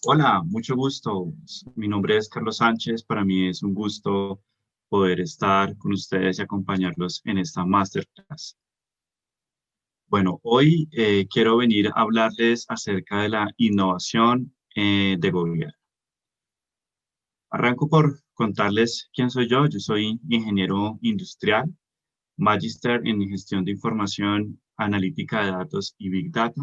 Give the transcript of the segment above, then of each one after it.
Hola, mucho gusto. Mi nombre es Carlos Sánchez. Para mí es un gusto poder estar con ustedes y acompañarlos en esta masterclass. Bueno, hoy quiero venir a hablarles acerca de la innovación de gobierno. Arranco por contarles quién soy yo. Yo soy ingeniero industrial, magíster en gestión de información, analítica de datos y Big Data.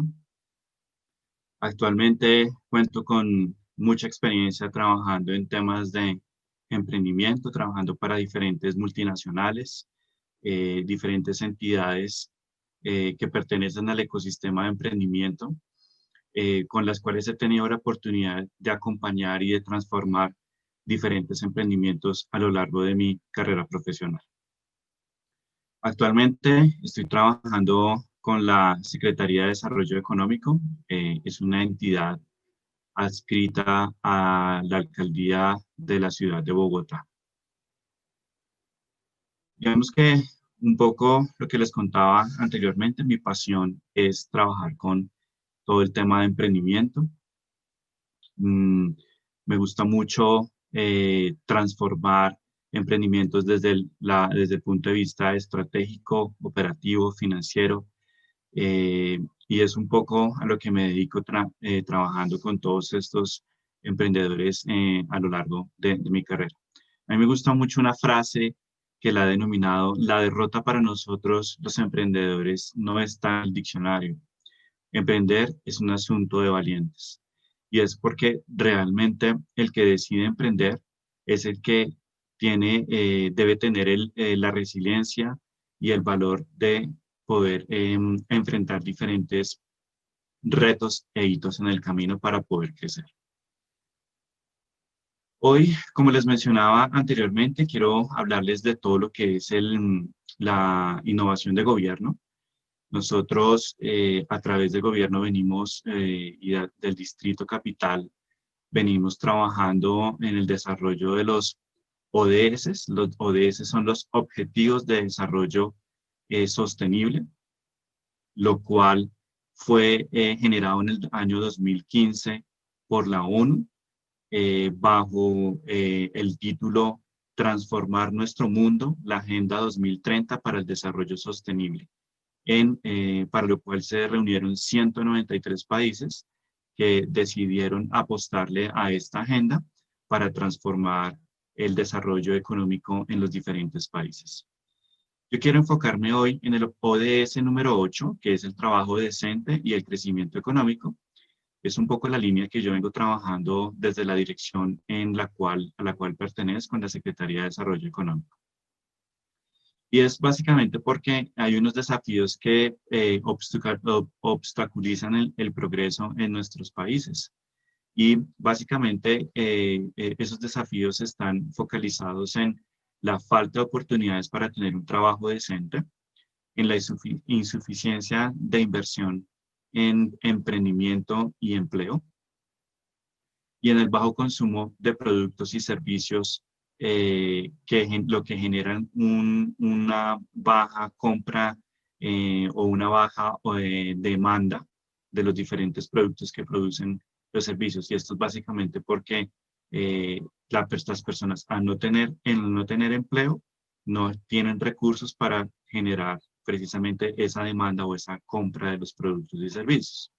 Actualmente cuento con mucha experiencia trabajando en temas de emprendimiento, trabajando para diferentes multinacionales, diferentes entidades que pertenecen al ecosistema de emprendimiento, con las cuales he tenido la oportunidad de acompañar y de transformar diferentes emprendimientos a lo largo de mi carrera profesional. Actualmente estoy trabajando con la Secretaría de Desarrollo Económico. Es una entidad adscrita a la alcaldía de la ciudad de Bogotá. Digamos que un poco lo que les contaba anteriormente, mi pasión es trabajar con todo el tema de emprendimiento. Mm, Me gusta mucho transformar emprendimientos desde el punto de vista estratégico, operativo, financiero, eh, y es un poco a lo que me dedico trabajando con todos estos emprendedores a lo largo de mi carrera. A mí me gusta mucho una frase que la he denominado: la derrota para nosotros los emprendedores no está en el diccionario. Emprender es un asunto de valientes. Y es porque realmente el que decide emprender es el que debe tener la resiliencia y el valor de poder enfrentar diferentes retos e hitos en el camino para poder crecer. Hoy, como les mencionaba anteriormente, quiero hablarles de todo lo que es la innovación de gobierno. Nosotros, a través del gobierno, del Distrito Capital, venimos trabajando en el desarrollo de los ODS. Los ODS son los Objetivos de Desarrollo Sostenible, lo cual fue generado en el año 2015 por la ONU, bajo el título Transformar nuestro mundo, la Agenda 2030 para el Desarrollo Sostenible, para lo cual se reunieron 193 países que decidieron apostarle a esta agenda para transformar el desarrollo económico en los diferentes países. Yo quiero enfocarme hoy en el ODS número 8, que es el trabajo decente y el crecimiento económico. Es un poco la línea que yo vengo trabajando desde la dirección a la cual pertenezco, en la Secretaría de Desarrollo Económico. Y es básicamente porque hay unos desafíos que obstaculizan el progreso en nuestros países. Y básicamente esos desafíos están focalizados en la falta de oportunidades para tener un trabajo decente, en la insuficiencia de inversión en emprendimiento y empleo, y en el bajo consumo de productos y servicios, lo que generan una baja compra o una baja demanda de los diferentes productos que producen los servicios. Y esto es básicamente porque las personas, al no tener empleo, no tienen recursos para generar precisamente esa demanda o esa compra de los productos y servicios.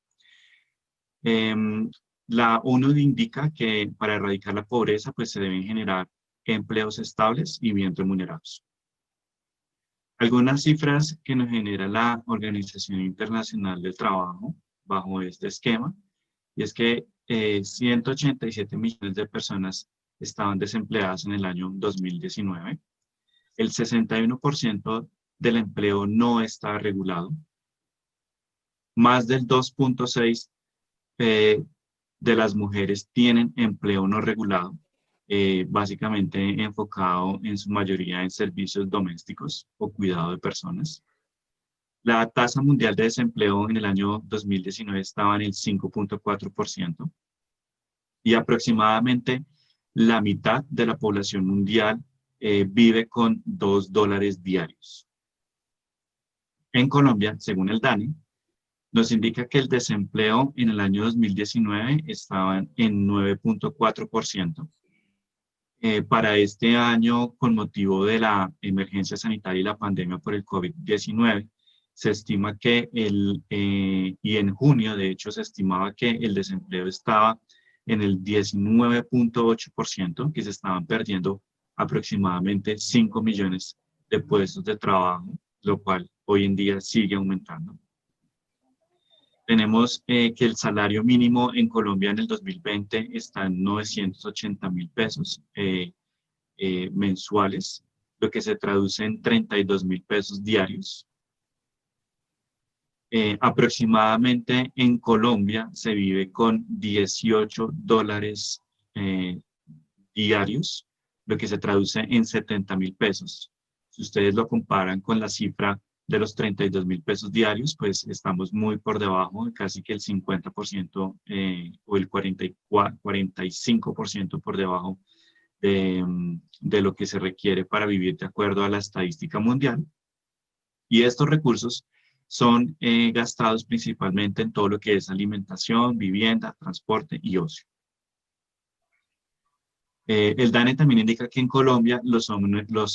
Em, la ONU indica que para erradicar la pobreza, pues se deben generar empleos estables y bien remunerados. Algunas cifras que nos genera la Organización Internacional del Trabajo bajo este esquema, y es que 187 millones de personas estaban desempleadas en el año 2019. El 61% del empleo no está regulado. Más del 2.6 de las mujeres tienen empleo no regulado, básicamente enfocado en su mayoría en servicios domésticos o cuidado de personas. La tasa mundial de desempleo en el año 2019 estaba en el 5.4%, y aproximadamente la mitad de la población mundial vive con $2 diarios. En Colombia, según el DANE, nos indica que el desempleo en el año 2019 estaba en 9.4%. Para este año, con motivo de la emergencia sanitaria y la pandemia por el COVID-19, se estima que y en junio, de hecho, se estimaba que el desempleo estaba en el 19.8%, que se estaban perdiendo aproximadamente 5 millones de puestos de trabajo, lo cual hoy en día sigue aumentando. Tenemos que el salario mínimo en Colombia en el 2020 está en 980.000 pesos mensuales, lo que se traduce en 32.000 pesos diarios. Aproximadamente en Colombia se vive con $18 diarios, lo que se traduce en 70.000 pesos. Si ustedes lo comparan con la cifra de los 32.000 pesos diarios, pues estamos muy por debajo, casi que el 50% o el 45% por debajo de lo que se requiere para vivir de acuerdo a la estadística mundial. Y estos recursos son gastados principalmente en todo lo que es alimentación, vivienda, transporte y ocio. El DANE también indica que en Colombia los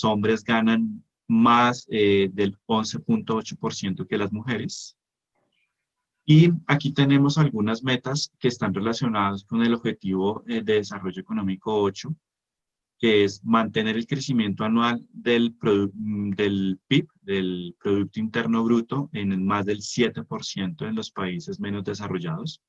hombres ganan más del 11.8% que las mujeres. Y aquí tenemos algunas metas que están relacionadas con el Objetivo de Desarrollo Económico 8, que es mantener el crecimiento anual del PIB, del Producto Interno Bruto, en más del 7% en los países menos desarrollados.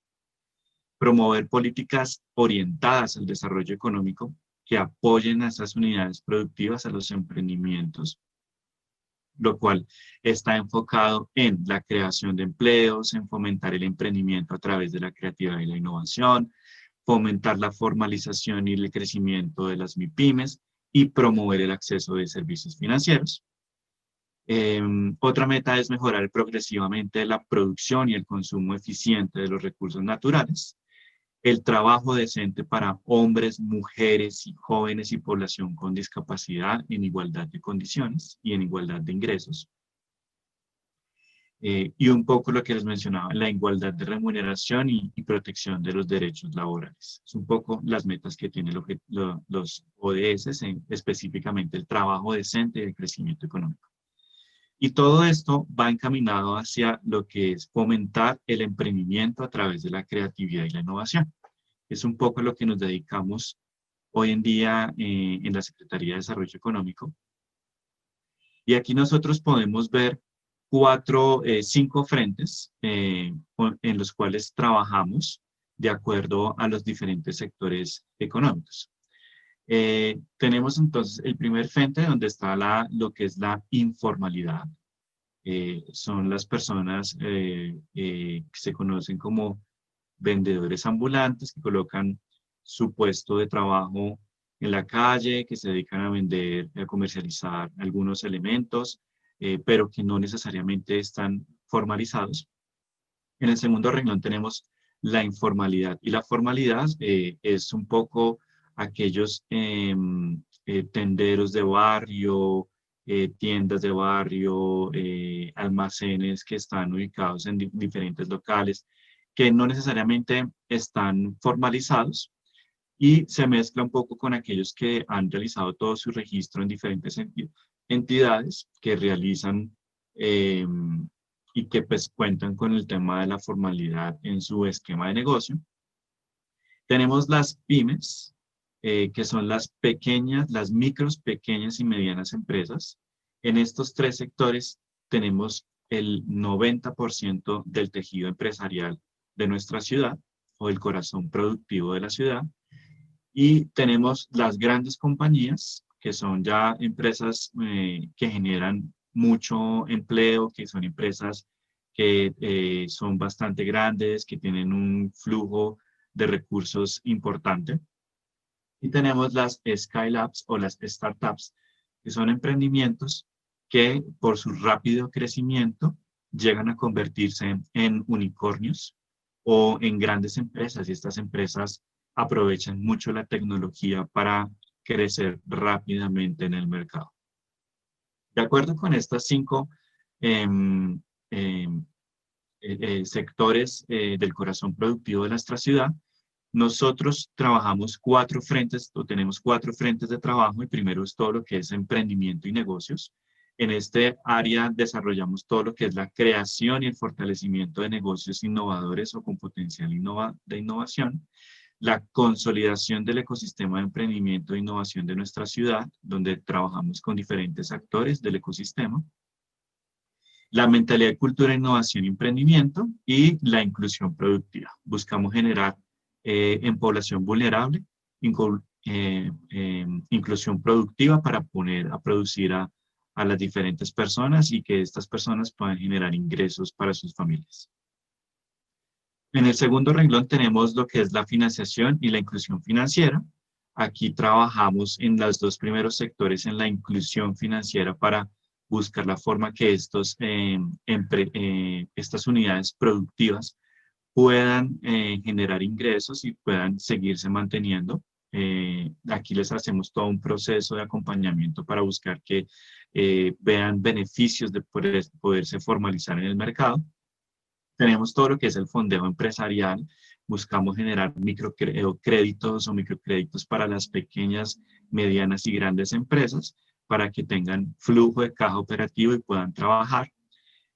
Promover políticas orientadas al desarrollo económico que apoyen a estas unidades productivas, a los emprendimientos, lo cual está enfocado en la creación de empleos, en fomentar el emprendimiento a través de la creatividad y la innovación, fomentar la formalización y el crecimiento de las MIPYMES y promover el acceso de servicios financieros. Otra meta es mejorar progresivamente la producción y el consumo eficiente de los recursos naturales, el trabajo decente para hombres, mujeres y jóvenes y población con discapacidad en igualdad de condiciones y en igualdad de ingresos. Y un poco lo que les mencionaba, la igualdad de remuneración y protección de los derechos laborales. Es un poco las metas que tienen los ODS, específicamente el trabajo decente y el crecimiento económico. Y todo esto va encaminado hacia lo que es fomentar el emprendimiento a través de la creatividad y la innovación. Es un poco lo que nos dedicamos hoy en día en la Secretaría de Desarrollo Económico. Y aquí nosotros podemos ver cinco frentes en los cuales trabajamos de acuerdo a los diferentes sectores económicos. Tenemos entonces el primer frente donde está lo que es la informalidad. Son las personas que se conocen como vendedores ambulantes que colocan su puesto de trabajo en la calle, que se dedican a vender, a comercializar algunos elementos, pero que no necesariamente están formalizados. En el segundo renglón tenemos la informalidad, y la formalidad es un poco aquellos tenderos de barrio, tiendas de barrio, almacenes que están ubicados en diferentes locales, que no necesariamente están formalizados, y se mezcla un poco con aquellos que han realizado todo su registro en diferentes entidades que realizan eh, y que pues cuentan con el tema de la formalidad en su esquema de negocio. Tenemos las pymes, que son las pequeñas, las micros, pequeñas y medianas empresas. En estos tres sectores tenemos el 90% del tejido empresarial de nuestra ciudad, o el corazón productivo de la ciudad. Y tenemos las grandes compañías, que son ya empresas que generan mucho empleo, que son empresas que son bastante grandes, que tienen un flujo de recursos importante. Y tenemos las Skylabs o las startups, que son emprendimientos que por su rápido crecimiento llegan a convertirse en unicornios o en grandes empresas, y estas empresas aprovechan mucho la tecnología para crecer rápidamente en el mercado. De acuerdo con estas cinco em, em, sectores del corazón productivo de nuestra ciudad. Nosotros trabajamos cuatro frentes, o tenemos cuatro frentes de trabajo. El primero es todo lo que es emprendimiento y negocios. En este área desarrollamos todo lo que es la creación y el fortalecimiento de negocios innovadores o con potencial de innovación, la consolidación del ecosistema de emprendimiento e innovación de nuestra ciudad, donde trabajamos con diferentes actores del ecosistema, la mentalidad de cultura, innovación y emprendimiento, y la inclusión productiva. Buscamos generar en población vulnerable inclusión productiva para poner a producir a las diferentes personas y que estas personas puedan generar ingresos para sus familias. En el segundo renglón tenemos lo que es la financiación y la inclusión financiera. Aquí trabajamos en los dos primeros sectores en la inclusión financiera para buscar la forma que estas unidades productivas puedan generar ingresos y puedan seguirse manteniendo. Aquí les hacemos todo un proceso de acompañamiento para buscar que vean beneficios de poderse formalizar en el mercado. Tenemos todo lo que es el fondeo empresarial. Buscamos generar microcréditos o microcréditos para las pequeñas, medianas y grandes empresas para que tengan flujo de caja operativo y puedan trabajar.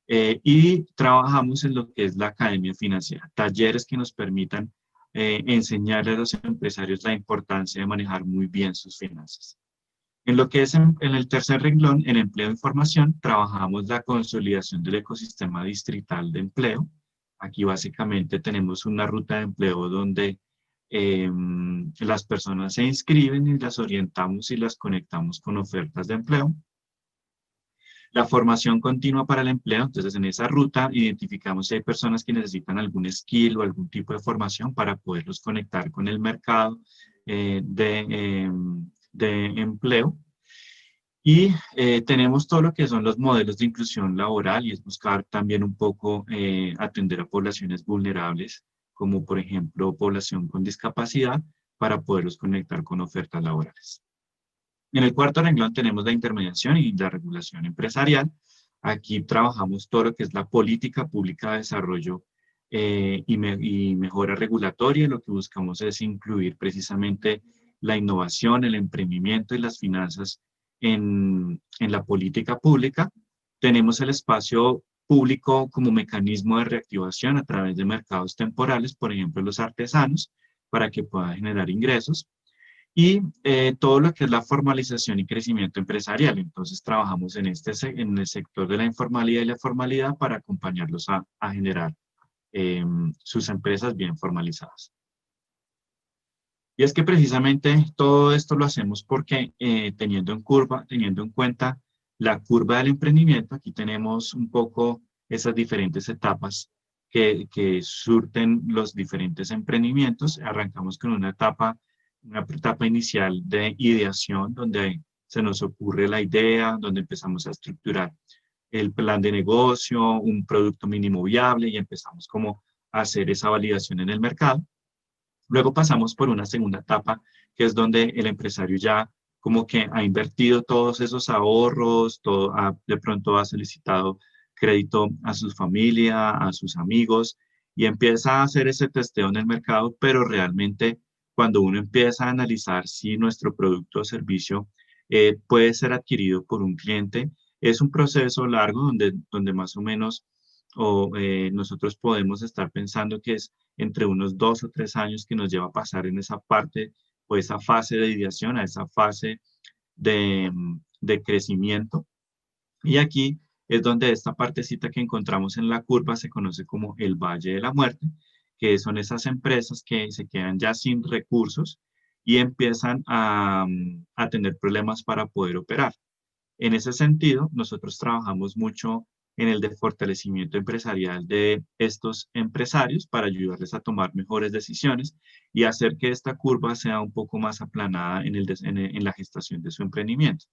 Y trabajamos en lo que es la academia financiera, talleres que nos permitan enseñarle a los empresarios la importancia de manejar muy bien sus finanzas. En lo que es en el tercer renglón, en empleo e información, trabajamos la consolidación del ecosistema distrital de empleo. Aquí básicamente tenemos una ruta de empleo donde las personas se inscriben y las orientamos y las conectamos con ofertas de empleo. La formación continua para el empleo, entonces en esa ruta identificamos si hay personas que necesitan algún skill o algún tipo de formación para poderlos conectar con el mercado de empleo. Y tenemos todo lo que son los modelos de inclusión laboral y es buscar también un poco atender a poblaciones vulnerables, como por ejemplo población con discapacidad, para poderlos conectar con ofertas laborales. En el cuarto renglón tenemos la intermediación y la regulación empresarial. Aquí trabajamos todo lo que es la política pública de desarrollo y mejora regulatoria. Lo que buscamos es incluir precisamente la innovación, el emprendimiento y las finanzas en la política pública. Tenemos el espacio público como mecanismo de reactivación a través de mercados temporales, por ejemplo, los artesanos, para que puedan generar ingresos. Y todo lo que es la formalización y crecimiento empresarial. Entonces, trabajamos en el sector de la informalidad y la formalidad para acompañarlos a generar sus empresas bien formalizadas. Y es que precisamente todo esto lo hacemos porque teniendo en cuenta la curva del emprendimiento, aquí tenemos un poco esas diferentes etapas que surten los diferentes emprendimientos. Arrancamos con una etapa inicial de ideación, donde se nos ocurre la idea, donde empezamos a estructurar el plan de negocio, un producto mínimo viable y empezamos como a hacer esa validación en el mercado. Luego pasamos por una segunda etapa, que es donde el empresario ya como que ha invertido todos esos ahorros, de pronto ha solicitado crédito a su familia, a sus amigos, y empieza a hacer ese testeo en el mercado, pero realmente cuando uno empieza a analizar si nuestro producto o servicio puede ser adquirido por un cliente, es un proceso largo donde más o menos nosotros podemos estar pensando que es entre unos 2 o 3 años que nos lleva a pasar en esa parte o esa fase de ideación, a esa fase de crecimiento. Y aquí es donde esta partecita que encontramos en la curva se conoce como el Valle de la Muerte, que son esas empresas que se quedan ya sin recursos y empiezan a tener problemas para poder operar. En ese sentido, nosotros trabajamos mucho en el de fortalecimiento empresarial de estos empresarios para ayudarles a tomar mejores decisiones y hacer que esta curva sea un poco más aplanada en la gestación de su emprendimiento.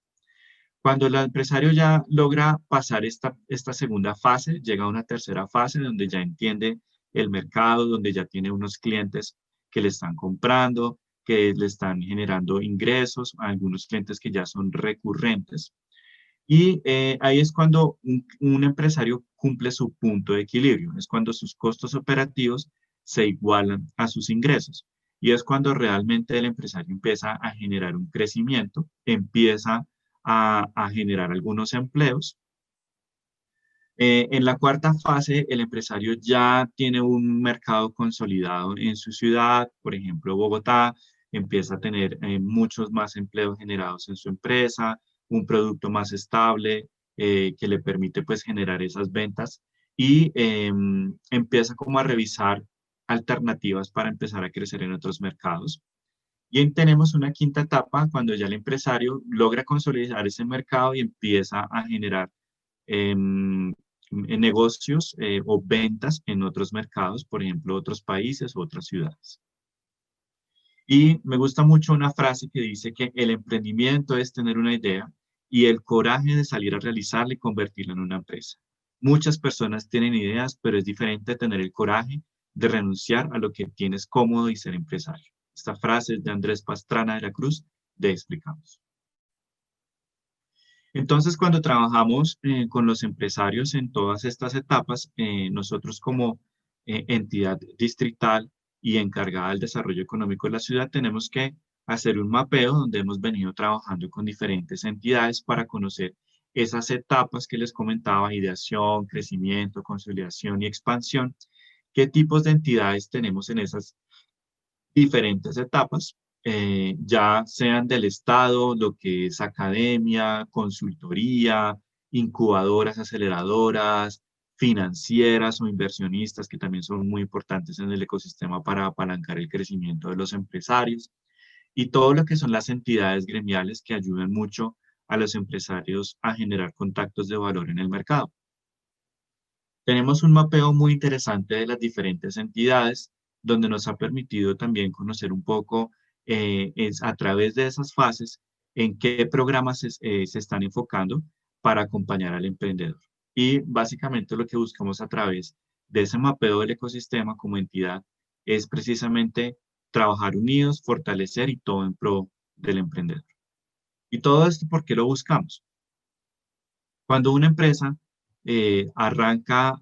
Cuando el empresario ya logra pasar esta segunda fase, llega a una tercera fase donde ya entiende el mercado, donde ya tiene unos clientes que le están comprando, que le están generando ingresos, algunos clientes que ya son recurrentes. Y ahí es cuando un empresario cumple su punto de equilibrio. Es cuando sus costos operativos se igualan a sus ingresos. Y es cuando realmente el empresario empieza a generar un crecimiento, empieza a generar algunos empleos. En la cuarta fase, el empresario ya tiene un mercado consolidado en su ciudad, por ejemplo, Bogotá, empieza a tener muchos más empleos generados en su empresa, un producto más estable que le permite pues generar esas ventas y empieza como a revisar alternativas para empezar a crecer en otros mercados. Y ahí tenemos una quinta etapa cuando ya el empresario logra consolidar ese mercado y empieza a generar en negocios o ventas en otros mercados, por ejemplo, otros países u otras ciudades. Y me gusta mucho una frase que dice que el emprendimiento es tener una idea y el coraje de salir a realizarla y convertirla en una empresa. Muchas personas tienen ideas, pero es diferente tener el coraje de renunciar a lo que tienes cómodo y ser empresario. Esta frase es de Andrés Pastrana de la Cruz, de Explicamos. Entonces, cuando trabajamos con los empresarios en todas estas etapas, nosotros como entidad distrital y encargada del desarrollo económico de la ciudad, tenemos que hacer un mapeo donde hemos venido trabajando con diferentes entidades para conocer esas etapas que les comentaba, ideación, crecimiento, consolidación y expansión, qué tipos de entidades tenemos en esas diferentes etapas, ya sean del Estado, lo que es academia, consultoría, incubadoras, aceleradoras, financieras o inversionistas, que también son muy importantes en el ecosistema para apalancar el crecimiento de los empresarios, y todo lo que son las entidades gremiales que ayudan mucho a los empresarios a generar contactos de valor en el mercado. Tenemos un mapeo muy interesante de las diferentes entidades, donde nos ha permitido también conocer un poco es a través de esas fases en qué programas se están enfocando para acompañar al emprendedor. Y básicamente lo que buscamos a través de ese mapeo del ecosistema como entidad es precisamente trabajar unidos, fortalecer y todo en pro del emprendedor. Y todo esto, ¿por qué lo buscamos? Cuando una empresa arranca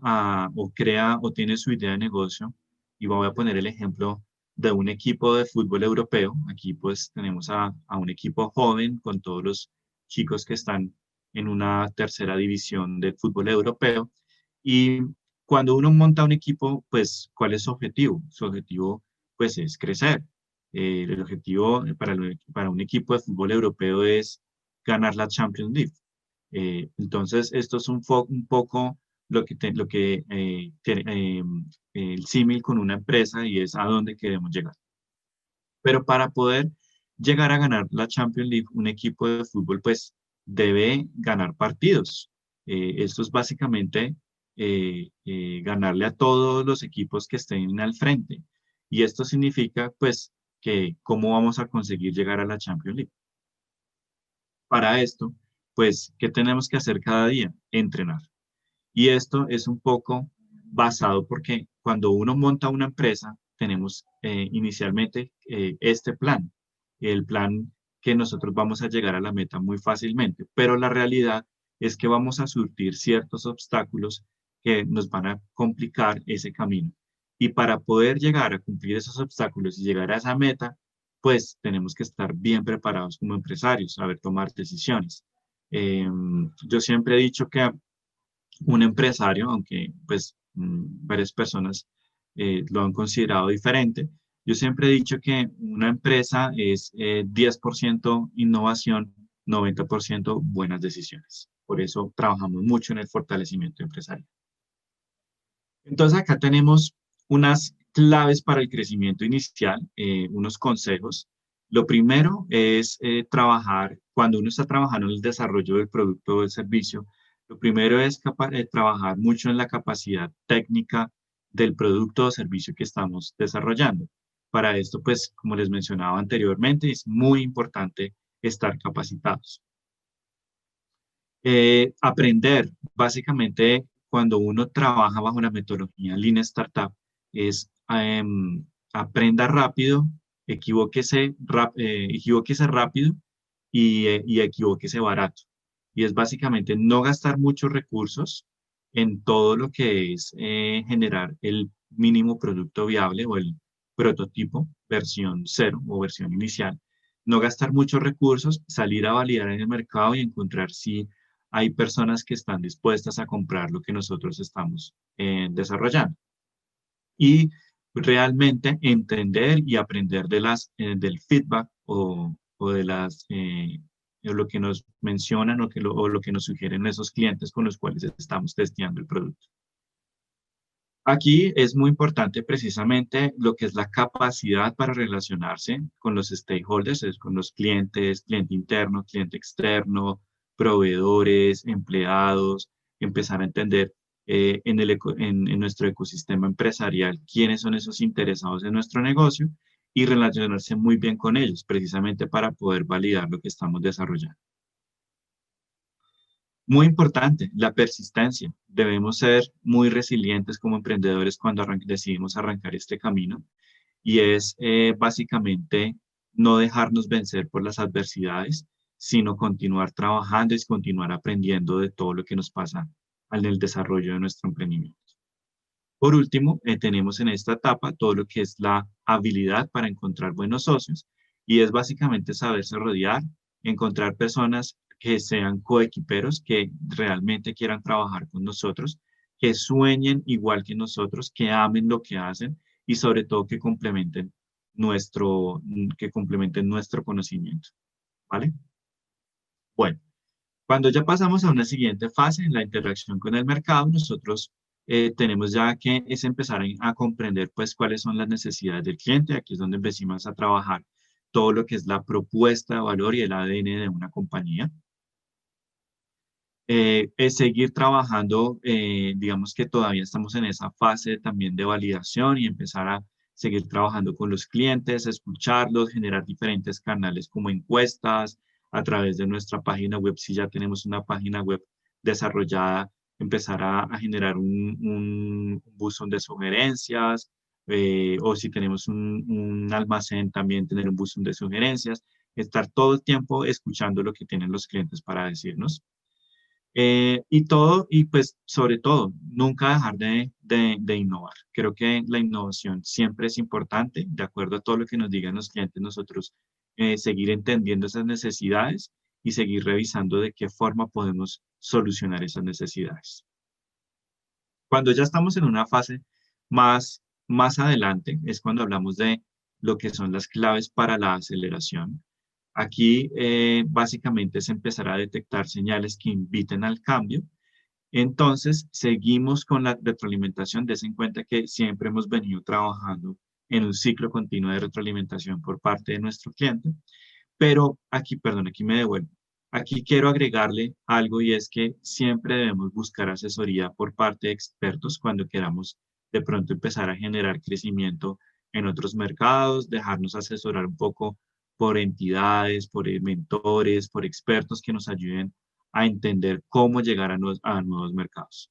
o crea o tiene su idea de negocio, y voy a poner el ejemplo de un equipo de fútbol europeo, aquí pues tenemos a un equipo joven con todos los chicos que están en una tercera división del fútbol europeo, y cuando uno monta un equipo, pues, ¿cuál es su objetivo? Su objetivo, pues, es crecer. El objetivo para un equipo de fútbol europeo es ganar la Champions League. Entonces, esto es un poco el símil con una empresa y es a dónde queremos llegar. Pero para poder llegar a ganar la Champions League, un equipo de fútbol pues debe ganar partidos. Esto es básicamente ganarle a todos los equipos que estén al frente. Y esto significa pues que cómo vamos a conseguir llegar a la Champions League. Para esto, pues, ¿qué tenemos que hacer cada día? Entrenar. Y esto es un poco basado porque cuando uno monta una empresa, tenemos inicialmente este plan, el plan que nosotros vamos a llegar a la meta muy fácilmente, pero la realidad es que vamos a surtir ciertos obstáculos que nos van a complicar ese camino. Y para poder llegar a cumplir esos obstáculos y llegar a esa meta, pues tenemos que estar bien preparados como empresarios, saber tomar decisiones. Yo siempre he dicho que un empresario, aunque pues varias personas lo han considerado diferente, yo siempre he dicho que una empresa es 10% innovación, 90% buenas decisiones. Por eso trabajamos mucho en el fortalecimiento empresarial. Entonces acá tenemos unas claves para el crecimiento inicial, unos consejos. Lo primero es trabajar, cuando uno está trabajando en el desarrollo del producto o del servicio, lo primero es trabajar mucho en la capacidad técnica del producto o servicio que estamos desarrollando. Para esto, pues, como les mencionaba anteriormente, es muy importante estar capacitados. Aprender, básicamente, cuando uno trabaja bajo la metodología Lean Startup, es aprenda rápido, equivóquese rápido y equivóquese barato. Y es básicamente no gastar muchos recursos en todo lo que es generar el mínimo producto viable o el prototipo, versión cero o versión inicial. No gastar muchos recursos, salir a validar en el mercado y encontrar si hay personas que están dispuestas a comprar lo que nosotros estamos desarrollando. Y realmente entender y aprender del feedback o de o lo que nos mencionan o lo que nos sugieren esos clientes con los cuales estamos testeando el producto. Aquí es muy importante precisamente lo que es la capacidad para relacionarse con los stakeholders, es con los clientes, cliente interno, cliente externo, proveedores, empleados, empezar a entender en nuestro ecosistema empresarial quiénes son esos interesados en nuestro negocio y relacionarse muy bien con ellos, precisamente para poder validar lo que estamos desarrollando. Muy importante, la persistencia. Debemos ser muy resilientes como emprendedores cuando decidimos arrancar este camino y es básicamente no dejarnos vencer por las adversidades, sino continuar trabajando y continuar aprendiendo de todo lo que nos pasa en el desarrollo de nuestro emprendimiento. Por último, tenemos en esta etapa todo lo que es la habilidad para encontrar buenos socios y es básicamente saberse rodear, encontrar personas que sean coequiperos, que realmente quieran trabajar con nosotros, que sueñen igual que nosotros, que amen lo que hacen y sobre todo que complementen nuestro conocimiento, ¿vale? Bueno. Cuando ya pasamos a una siguiente fase, en la interacción con el mercado, nosotros tenemos ya que es empezar a comprender pues cuáles son las necesidades del cliente. Aquí es donde empezamos a trabajar todo lo que es la propuesta de valor y el ADN de una compañía. Es seguir trabajando, digamos que todavía estamos en esa fase también de validación y empezar a seguir trabajando con los clientes, escucharlos, generar diferentes canales como encuestas a través de nuestra página web. Si ya tenemos una página web desarrollada, empezar a generar un buzón de sugerencias, o si tenemos un almacén, también tener un buzón de sugerencias, estar todo el tiempo escuchando lo que tienen los clientes para decirnos. Y pues sobre todo, nunca dejar de innovar. Creo que la innovación siempre es importante, de acuerdo a todo lo que nos digan los clientes, nosotros seguir entendiendo esas necesidades y seguir revisando de qué forma podemos solucionar esas necesidades. Cuando ya estamos en una fase más adelante, es cuando hablamos de lo que son las claves para la aceleración. Aquí básicamente es empezar a detectar señales que inviten al cambio. Entonces, seguimos con la retroalimentación. Des en cuenta que siempre hemos venido trabajando en un ciclo continuo de retroalimentación por parte de nuestro cliente. Pero aquí, perdón, aquí me devuelvo. Aquí quiero agregarle algo y es que siempre debemos buscar asesoría por parte de expertos cuando queramos de pronto empezar a generar crecimiento en otros mercados, dejarnos asesorar un poco por entidades, por mentores, por expertos que nos ayuden a entender cómo llegar a nuevos mercados.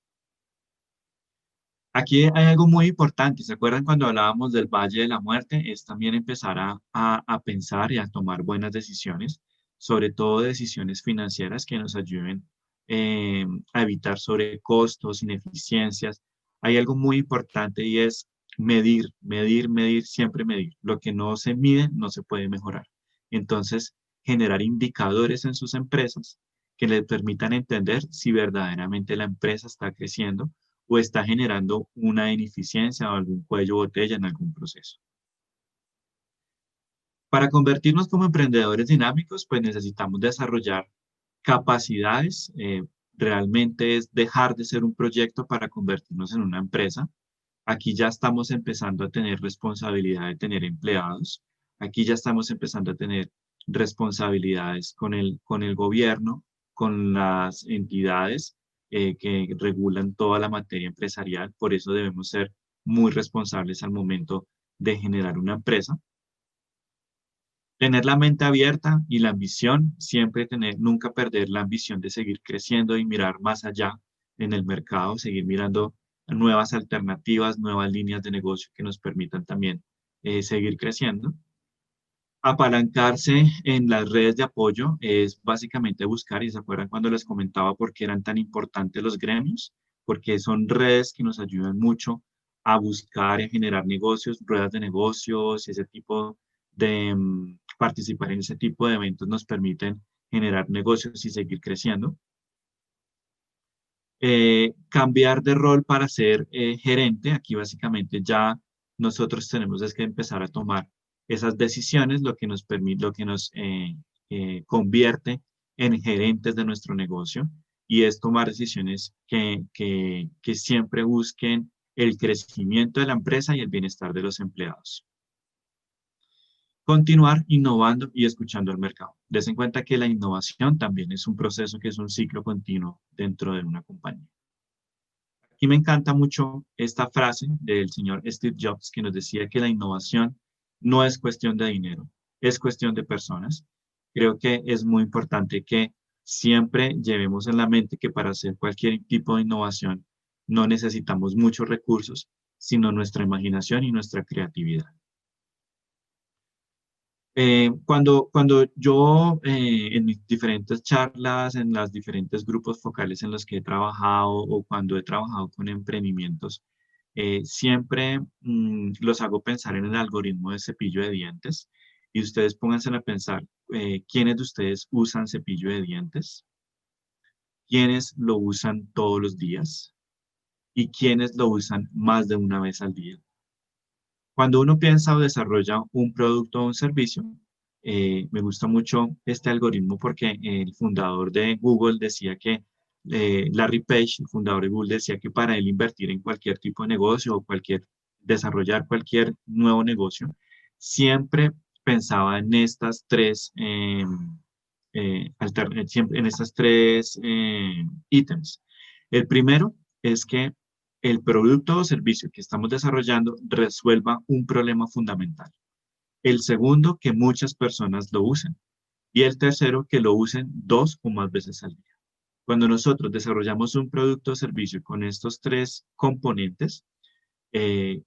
Aquí hay algo muy importante. ¿Se acuerdan cuando hablábamos del Valle de la Muerte? Es también empezar a pensar y a tomar buenas decisiones, sobre todo decisiones financieras que nos ayuden a evitar sobrecostos, ineficiencias. Hay algo muy importante y es medir, medir, medir, siempre medir. Lo que no se mide no se puede mejorar. Entonces, generar indicadores en sus empresas que les permitan entender si verdaderamente la empresa está creciendo o está generando una ineficiencia o algún cuello botella en algún proceso. Para convertirnos como emprendedores dinámicos, pues necesitamos desarrollar capacidades. Realmente es dejar de ser un proyecto para convertirnos en una empresa. Aquí ya estamos empezando a tener responsabilidad de tener empleados. Aquí ya estamos empezando a tener responsabilidades con el gobierno, con las entidades que regulan toda la materia empresarial. Por eso debemos ser muy responsables al momento de generar una empresa. Tener la mente abierta y la ambición, siempre tener, nunca perder la ambición de seguir creciendo y mirar más allá en el mercado, seguir mirando nuevas alternativas, nuevas líneas de negocio que nos permitan también seguir creciendo. Apalancarse en las redes de apoyo es básicamente buscar, y se acuerdan cuando les comentaba por qué eran tan importantes los gremios, porque son redes que nos ayudan mucho a buscar y generar negocios, ruedas de negocios, ese tipo de participar en ese tipo de eventos nos permiten generar negocios y seguir creciendo. Cambiar de rol para ser gerente, aquí básicamente ya nosotros tenemos es que empezar a tomar esas decisiones, lo que nos permite, lo que nos convierte en gerentes de nuestro negocio y es tomar decisiones que siempre busquen el crecimiento de la empresa y el bienestar de los empleados. Continuar innovando y escuchando al mercado. Des en cuenta que la innovación también es un proceso que es un ciclo continuo dentro de una compañía. Y me encanta mucho esta frase del señor Steve Jobs que nos decía que la innovación no es cuestión de dinero, es cuestión de personas. Creo que es muy importante que siempre llevemos en la mente que para hacer cualquier tipo de innovación no necesitamos muchos recursos, sino nuestra imaginación y nuestra creatividad. Cuando yo en mis diferentes charlas, en los diferentes grupos focales en los que he trabajado o cuando he trabajado con emprendimientos, siempre los hago pensar en el algoritmo de cepillo de dientes y ustedes pónganse a pensar, ¿quiénes de ustedes usan cepillo de dientes? ¿Quiénes lo usan todos los días? ¿Y quiénes lo usan más de una vez al día? Cuando uno piensa o desarrolla un producto o un servicio, me gusta mucho este algoritmo porque el fundador de Google decía que, Larry Page, el fundador de Google, decía que para él invertir en cualquier tipo de negocio o desarrollar cualquier nuevo negocio, siempre pensaba en estas tres, siempre en estas tres ítems. El primero es que el producto o servicio que estamos desarrollando resuelva un problema fundamental. El segundo, que muchas personas lo usen. Y el tercero, que lo usen 2 o más veces al día. Cuando nosotros desarrollamos un producto o servicio con estos tres componentes, eh,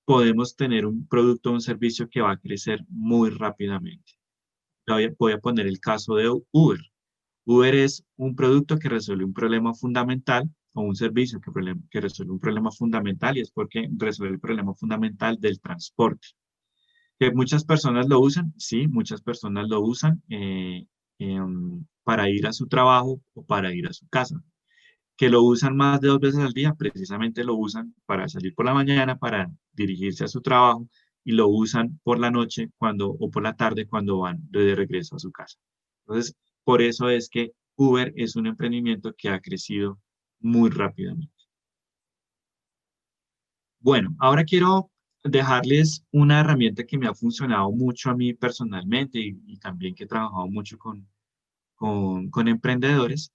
podemos tener un producto o un servicio que va a crecer muy rápidamente. Voy a poner el caso de Uber. Uber es un producto que resuelve un problema fundamental o un servicio que resuelve un problema fundamental y es porque resuelve el problema fundamental del transporte. Que muchas personas lo usan, sí, muchas personas lo usan para ir a su trabajo o para ir a su casa. Que lo usan más de 2 veces al día, precisamente lo usan para salir por la mañana, para dirigirse a su trabajo y lo usan por la noche o por la tarde cuando van de regreso a su casa. Entonces, por eso es que Uber es un emprendimiento que ha crecido muy rápidamente. Bueno, ahora quiero dejarles una herramienta que me ha funcionado mucho a mí personalmente y también que he trabajado mucho con emprendedores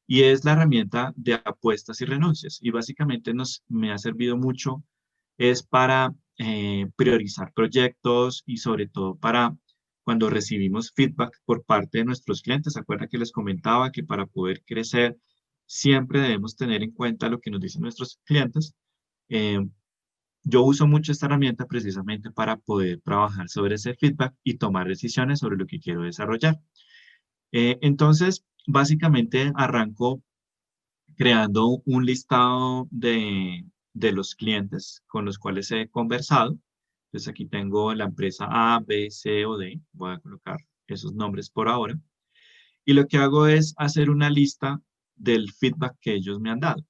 y es la herramienta de apuestas y renuncias. Y básicamente me ha servido mucho es para priorizar proyectos y sobre todo para cuando recibimos feedback por parte de nuestros clientes. ¿Se acuerdan que les comentaba que para poder crecer siempre debemos tener en cuenta lo que nos dicen nuestros clientes? Eh, yo uso mucho esta herramienta precisamente para poder trabajar sobre ese feedback y tomar decisiones sobre lo que quiero desarrollar. Entonces, básicamente arranco creando un listado de los clientes con los cuales he conversado. Entonces aquí tengo la empresa A, B, C o D. Voy a colocar esos nombres por ahora. Y lo que hago es hacer una lista del feedback que ellos me han dado.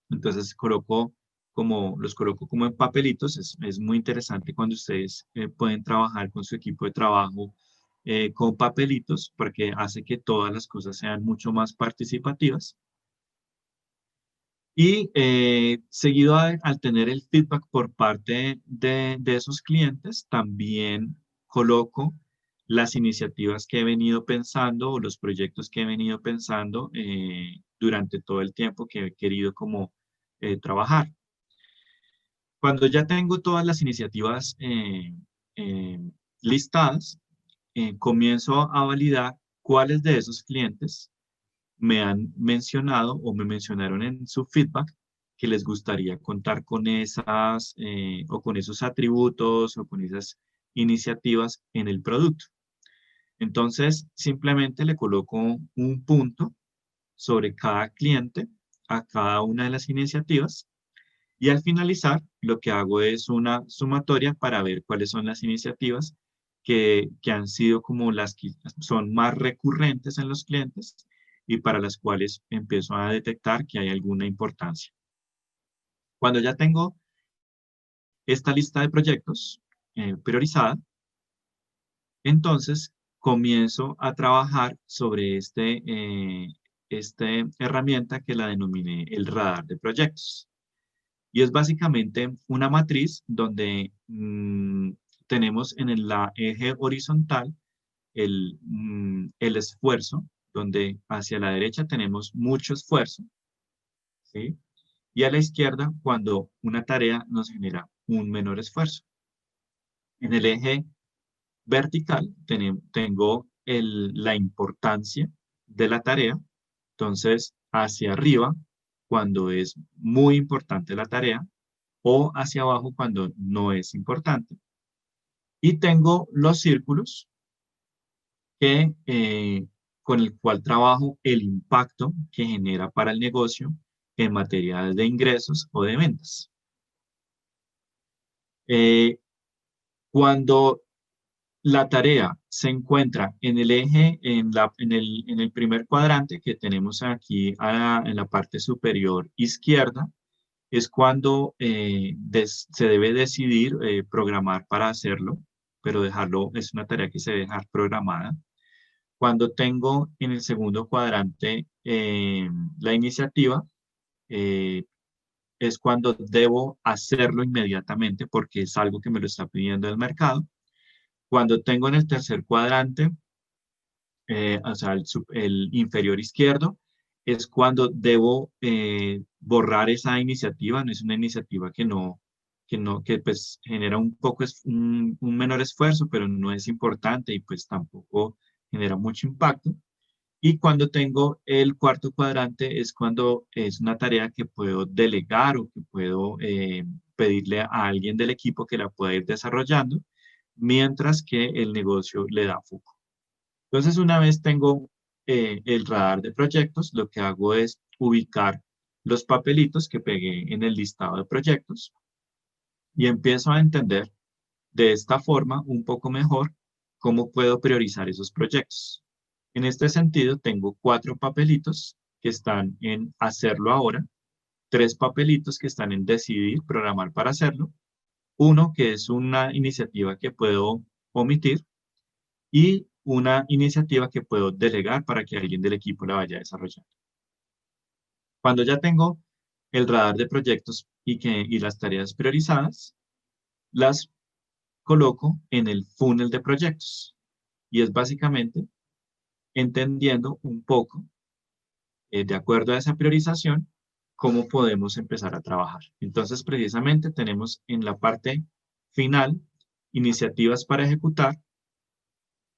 Entonces los coloco como en papelitos. Es muy interesante cuando ustedes pueden trabajar con su equipo de trabajo con papelitos porque hace que todas las cosas sean mucho más participativas. Y seguido al tener el feedback por parte de esos clientes, también coloco las iniciativas que he venido pensando o los proyectos que he venido pensando durante todo el tiempo que he querido como trabajar. Cuando ya tengo todas las iniciativas eh, listadas, comienzo a validar cuáles de esos clientes me han mencionado o me mencionaron en su feedback que les gustaría contar con esas o con esos atributos o con esas iniciativas en el producto. Entonces, simplemente le coloco un punto sobre cada cliente a cada una de las iniciativas y al finalizar lo que hago es una sumatoria para ver cuáles son las iniciativas que han sido como las que son más recurrentes en los clientes y para las cuales empiezo a detectar que hay alguna importancia. Cuando ya tengo esta lista de proyectos priorizada, entonces comienzo a trabajar sobre esta herramienta que la denominé el radar de proyectos. Y es básicamente una matriz donde tenemos en la eje horizontal el esfuerzo, donde hacia la derecha tenemos mucho esfuerzo, ¿sí? Y a la izquierda cuando una tarea nos genera un menor esfuerzo. En el eje vertical tengo la importancia de la tarea, entonces hacia arriba cuando es muy importante la tarea o hacia abajo cuando no es importante. Y tengo los círculos con el cual trabajo el impacto que genera para el negocio en materia de ingresos o de ventas. Cuando la tarea se encuentra en el eje, en el primer cuadrante que tenemos aquí en la parte superior izquierda, es cuando se debe decidir programar para hacerlo, pero dejarlo, es una tarea que se debe dejar programada. Cuando tengo en el segundo cuadrante la iniciativa, eh, es cuando debo hacerlo inmediatamente porque es algo que me lo está pidiendo el mercado. Cuando tengo en el tercer cuadrante, o sea, el inferior izquierdo, es cuando debo borrar esa iniciativa. No es una iniciativa que pues genera un poco, un menor esfuerzo, pero no es importante y pues tampoco genera mucho impacto. Y cuando tengo el cuarto cuadrante es cuando es una tarea que puedo delegar o que puedo pedirle a alguien del equipo que la pueda ir desarrollando, mientras que el negocio le da foco. Entonces, una vez tengo el radar de proyectos, lo que hago es ubicar los papelitos que pegué en el listado de proyectos y empiezo a entender de esta forma un poco mejor cómo puedo priorizar esos proyectos. En este sentido, tengo 4 papelitos que están en hacerlo ahora, 3 papelitos que están en decidir, programar para hacerlo, uno que es una iniciativa que puedo omitir y una iniciativa que puedo delegar para que alguien del equipo la vaya desarrollando. Cuando ya tengo el radar de proyectos y las tareas priorizadas, las coloco en el funnel de proyectos. Y es básicamente entendiendo un poco, de acuerdo a esa priorización, cómo podemos empezar a trabajar. Entonces, precisamente tenemos en la parte final iniciativas para ejecutar.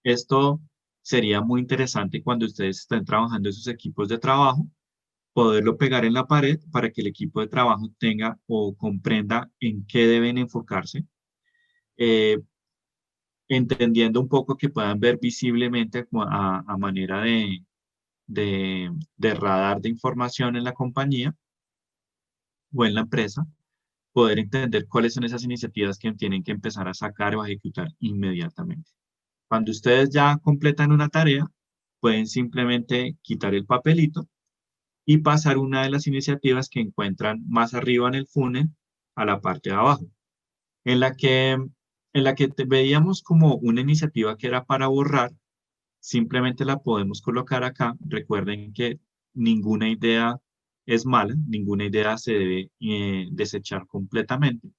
Esto sería muy interesante cuando ustedes estén trabajando en sus equipos de trabajo, poderlo pegar en la pared para que el equipo de trabajo tenga o comprenda en qué deben enfocarse, eh, entendiendo un poco que puedan ver visiblemente a manera de radar de información en la compañía o en la empresa, poder entender cuáles son esas iniciativas que tienen que empezar a sacar o a ejecutar inmediatamente. Cuando ustedes ya completan una tarea, pueden simplemente quitar el papelito y pasar una de las iniciativas que encuentran más arriba en el funnel a la parte de abajo, en la que, veíamos como una iniciativa que era para borrar, simplemente la podemos colocar acá. Recuerden que ninguna idea es mala, ninguna idea se debe desechar completamente,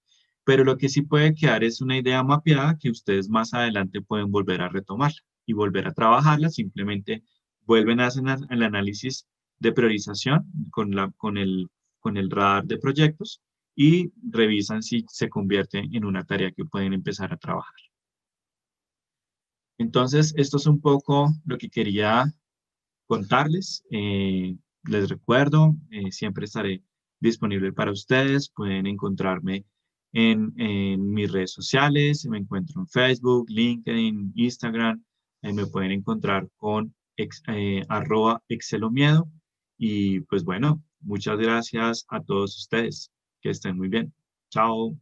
pero lo que sí puede quedar es una idea mapeada que ustedes más adelante pueden volver a retomarla y volver a trabajarla. Simplemente vuelven a hacer el análisis de priorización con el radar de proyectos y revisan si se convierte en una tarea que pueden empezar a trabajar. Entonces, esto es un poco lo que quería contarles. Les recuerdo, siempre estaré disponible para ustedes. Pueden encontrarme en mis redes sociales. Me encuentro en Facebook, LinkedIn, Instagram. Me pueden encontrar con @excelomiedo. Y pues bueno, Muchas gracias a todos ustedes. Que estén muy bien. Chao.